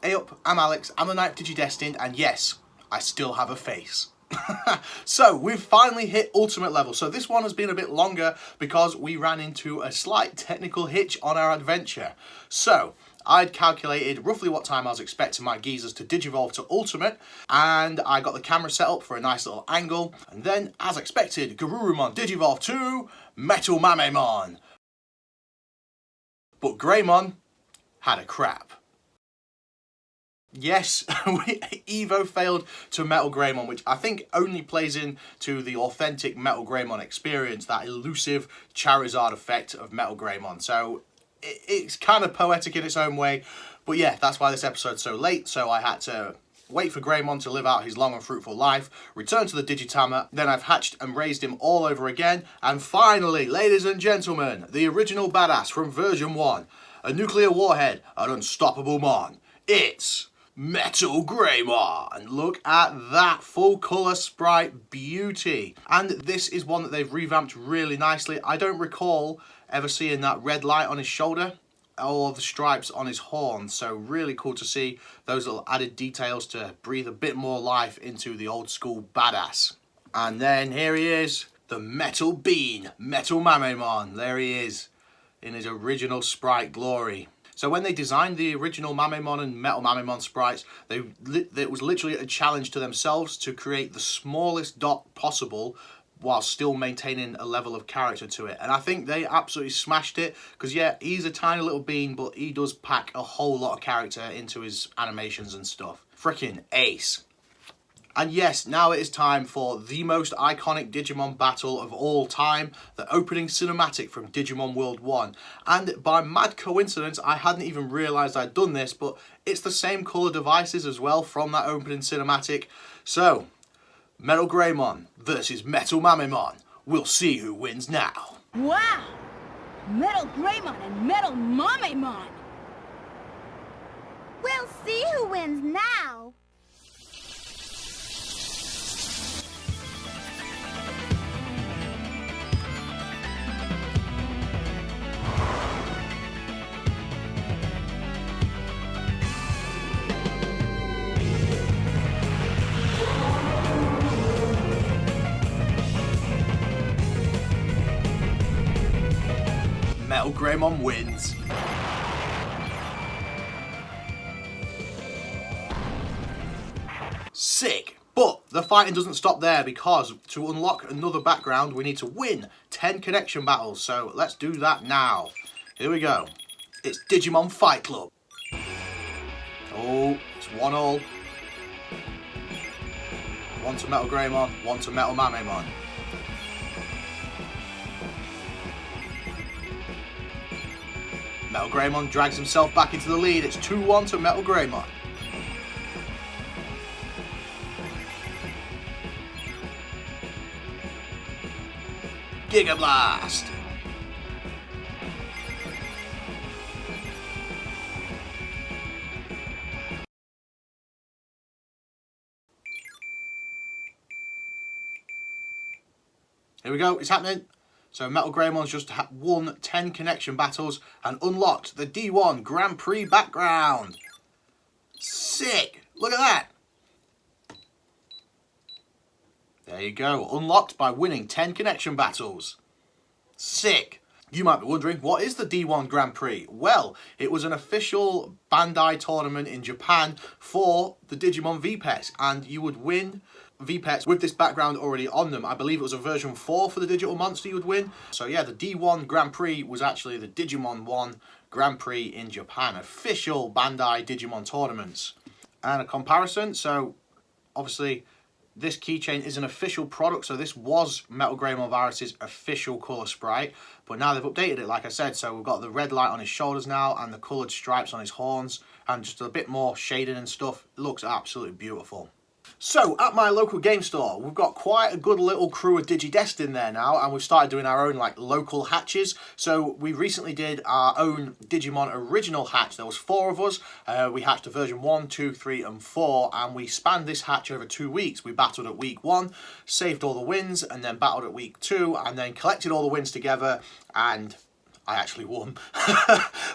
Hey up, I'm Alex, I'm the Knight Digidestined, and yes, I still have a face. So, we've finally hit Ultimate level. So this one has been a bit longer because we ran into a slight technical hitch on our adventure. So, I'd calculated roughly what time I was expecting my geezers to digivolve to Ultimate, and I got the camera set up for a nice little angle, and then, as expected, Garurumon digivolved to MetalVegiemon. But Greymon had a crap. Yes, Evo failed to Metal Greymon, which I think only plays into the authentic Metal Greymon experience, that elusive Charizard effect of Metal Greymon. So it's kind of poetic in its own way, but yeah, that's why this episode's so late. So I had to wait for Greymon to live out his long and fruitful life, return to the Digitama, then I've hatched and raised him all over again, and finally, ladies and gentlemen, the original badass from version 1, a nuclear warhead, an unstoppable mon. It's Metal Greymon. Look at that full colour sprite beauty. And this is one that they've revamped really nicely. I don't recall ever seeing that red light on his shoulder or the stripes on his horn. So really cool to see those little added details to breathe a bit more life into the old school badass. And then here he is, the Metal Bean, MetalVegiemon. There he is in his original sprite glory. So when they designed the original Mamemon and MetalVegiemon sprites, it was literally a challenge to themselves to create the smallest dot possible while still maintaining a level of character to it. And I think they absolutely smashed it, because yeah, he's a tiny little bean, but he does pack a whole lot of character into his animations and stuff. Freaking ace. And yes, now it is time for the most iconic Digimon battle of all time, the opening cinematic from Digimon World 1. And by mad coincidence, I hadn't even realised I'd done this, but it's the same colour devices as well from that opening cinematic. So, Metal Greymon versus MetalVegiemon. We'll see who wins now. Wow! Metal Greymon and MetalVegiemon! We'll see who wins now. Metal Greymon wins. Sick. But the fighting doesn't stop there, because to unlock another background we need to win 10 connection battles. So let's do that now. Here we go. It's Digimon Fight Club. Oh, it's 1-1. One to Metal Greymon, one to MetalVegiemon. Metal Greymon drags himself back into the lead. It's 2-1 to Metal Greymon. Giga Blast. Here we go, it's happening. So Metal Greymon's just won 10 connection battles and unlocked the D1 Grand Prix background. Sick! Look at that! There you go, unlocked by winning 10 connection battles. Sick! You might be wondering, what is the D1 Grand Prix? Well, it was an official Bandai tournament in Japan for the Digimon VPETs, and you would win VPETs with this background already on them. I believe it was a version 4 for the Digital Monster you would win. So yeah, the D1 Grand Prix was actually the Digimon 1 Grand Prix in Japan. Official Bandai Digimon tournaments. And a comparison, so obviously this keychain is an official product, so this was Metal Greymon Virus's official colour sprite, but now they've updated it, like I said, so we've got the red light on his shoulders now, and the coloured stripes on his horns, and just a bit more shading and stuff. It looks absolutely beautiful. So, at my local game store, we've got quite a good little crew of Digidestined there now, and we've started doing our own local hatches. So, we recently did our own Digimon original hatch. There was 4 of us. We hatched a version 1, 2, 3 and 4, and we spanned this hatch over 2 weeks. We battled at week 1, saved all the wins, and then battled at week 2, and then collected all the wins together, and I actually won.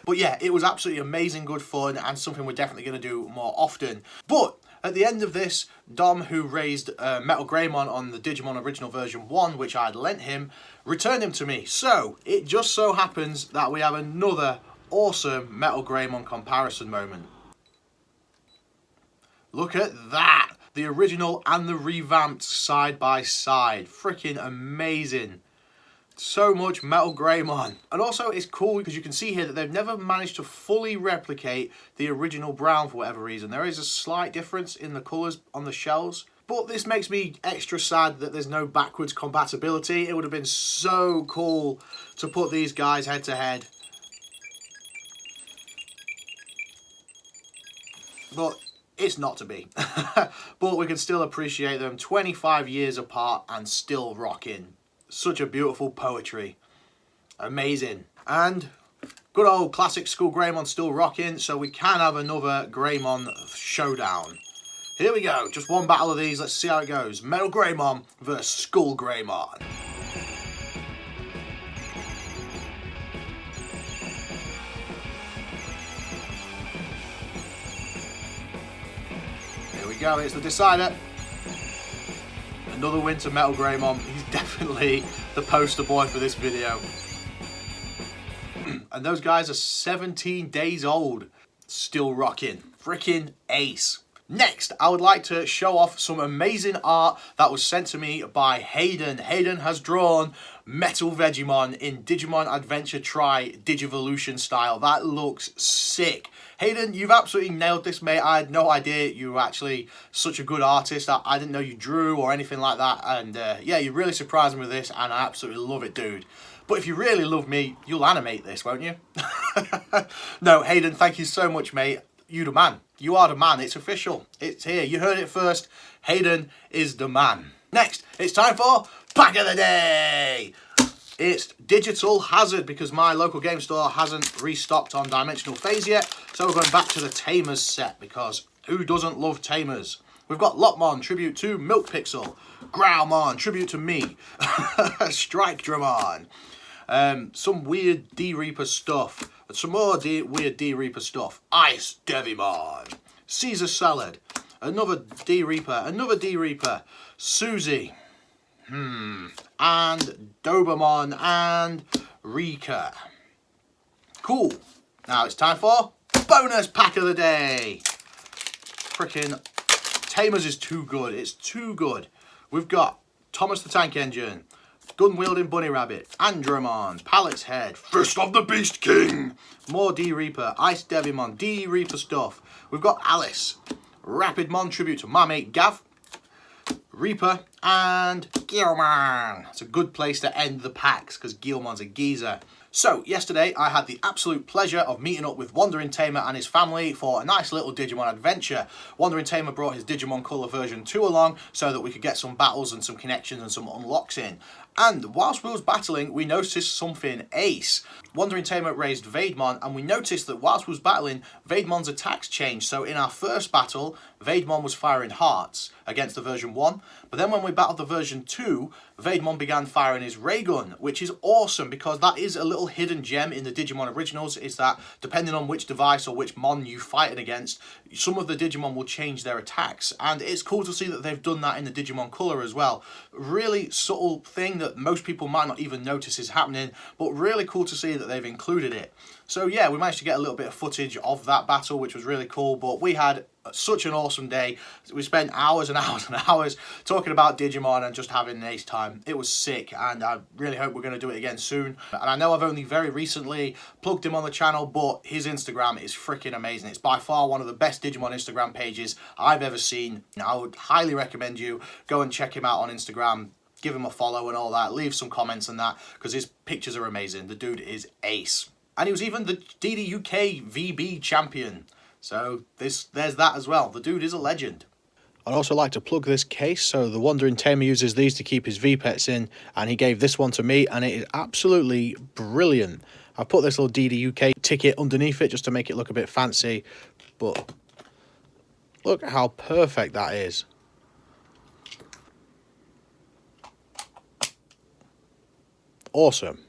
But yeah, it was absolutely amazing, good fun, and something we're definitely going to do more often. But at the end of this, Dom, who raised MetalGreymon on the Digimon Original Version 1, which I'd lent him, returned him to me. So, it just so happens that we have another awesome MetalGreymon comparison moment. Look at that! The original and the revamped side by side. Freaking amazing. So much MetalGreymon. And also it's cool because you can see here that they've never managed to fully replicate the original brown for whatever reason. There is a slight difference in the colours on the shells. But this makes me extra sad that there's no backwards compatibility. It would have been so cool to put these guys head to head. But it's not to be. But we can still appreciate them 25 years apart and still rocking. Such a beautiful poetry. Amazing. And good old classic school Greymon still rocking, so we can have another Greymon showdown. Here we go, just one battle of these, let's see how it goes. MetalGreymon versus School Greymon. Here we go, it's the decider. Another win to MetalGreymon. He's definitely the poster boy for this video. And those guys are 17 days old. Still rocking. Freaking ace. Next, I would like to show off some amazing art that was sent to me by Hayden. Hayden has drawn MetalVegiemon in Digimon Adventure Tri Digivolution style. That looks sick. Hayden, you've absolutely nailed this, mate. I had no idea you were actually such a good artist. I didn't know you drew or anything like that. And yeah, you really surprised me with this, and I absolutely love it, dude. But if you really love me, you'll animate this, won't you? No, Hayden, thank you so much, mate. You the man. You are the man. It's official. It's here. You heard it first. Hayden is the man. Next, it's time for Pack of the Day. It's Digital Hazard because my local game store hasn't restocked on Dimensional Phase yet. So we're going back to the Tamers set because who doesn't love Tamers? We've got Lopmon, tribute to Milk Pixel. Growlmon, tribute to me. Strike Dramon. Some weird D-Reaper stuff. Some more weird D-Reaper stuff. Ice Devimon. Caesar Salad. Another D-Reaper. Another D-Reaper. Susie. And Dobamon and Rika. Cool. Now it's time for bonus pack of the day. Freaking Tamers is too good. It's too good. We've got Thomas the Tank Engine, Gun-Wielding Bunny Rabbit, Andromon, Pallet's Head, Fist of the Beast King, more D-Reaper, Ice Devimon, D-Reaper stuff. We've got Alice, Rapidmon, tribute to my mate Gav, Reaper, and Guilmon. It's a good place to end the packs because Guilmon's a geezer. So, yesterday I had the absolute pleasure of meeting up with Wandering Tamer and his family for a nice little Digimon adventure. Wandering Tamer brought his Digimon Colour version 2 along so that we could get some battles and some connections and some unlocks in. And whilst we was battling, we noticed something ace. Wandering Tamer raised Vaidmon, and we noticed that whilst we was battling, Vaidmon's attacks changed. So in our first battle, Vaidmon was firing hearts against the version 1. But then when we battled the version 2, Vaidmon began firing his ray gun, which is awesome because that is a little hidden gem in the Digimon originals, is that depending on which device or which mon you fighting against, some of the Digimon will change their attacks. And it's cool to see that they've done that in the Digimon Colour as well. Really subtle thing that most people might not even notice is happening, but really cool to see that they've included it. So yeah, we managed to get a little bit of footage of that battle, which was really cool, but we had such an awesome day. We spent hours and hours and hours talking about Digimon and just having an ace time. It was sick, and I really hope we're going to do it again soon. And I know I've only very recently plugged him on the channel, but his Instagram is freaking amazing. It's by far one of the best Digimon Instagram pages I've ever seen. I would highly recommend you go and check him out on Instagram. Give him a follow and all that. Leave some comments and that, because his pictures are amazing. The dude is ace. And he was even the DDUK VB champion. So there's that as well. The dude is a legend. I'd also like to plug this case. So the Wandering Tamer uses these to keep his VPets in, and he gave this one to me, and it is absolutely brilliant. I've put this little DDUK ticket underneath it just to make it look a bit fancy, but look how perfect that is. Awesome.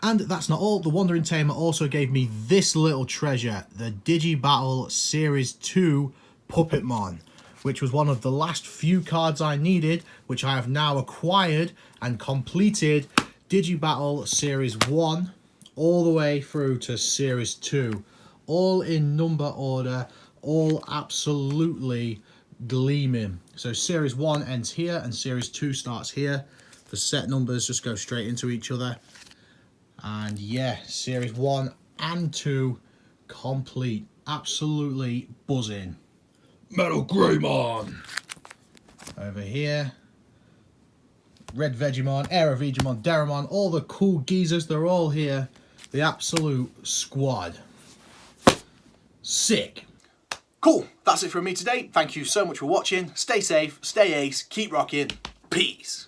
And that's not all. The Wandering Tamer also gave me this little treasure, the Digibattle Series 2 Puppetmon, which was one of the last few cards I needed, which I have now acquired and completed Digibattle Series 1 all the way through to Series 2. All in number order, all absolutely gleaming. So Series 1 ends here and Series 2 starts here. The set numbers just go straight into each other. And yeah, Series 1 and 2 complete. Absolutely buzzing. MetalVegiemon! Over here. MetalVegiemon, MetalVegiemon, Digimon, all the cool geezers, they're all here. The absolute squad. Sick. Cool, that's it from me today. Thank you so much for watching. Stay safe, stay ace, keep rocking. Peace.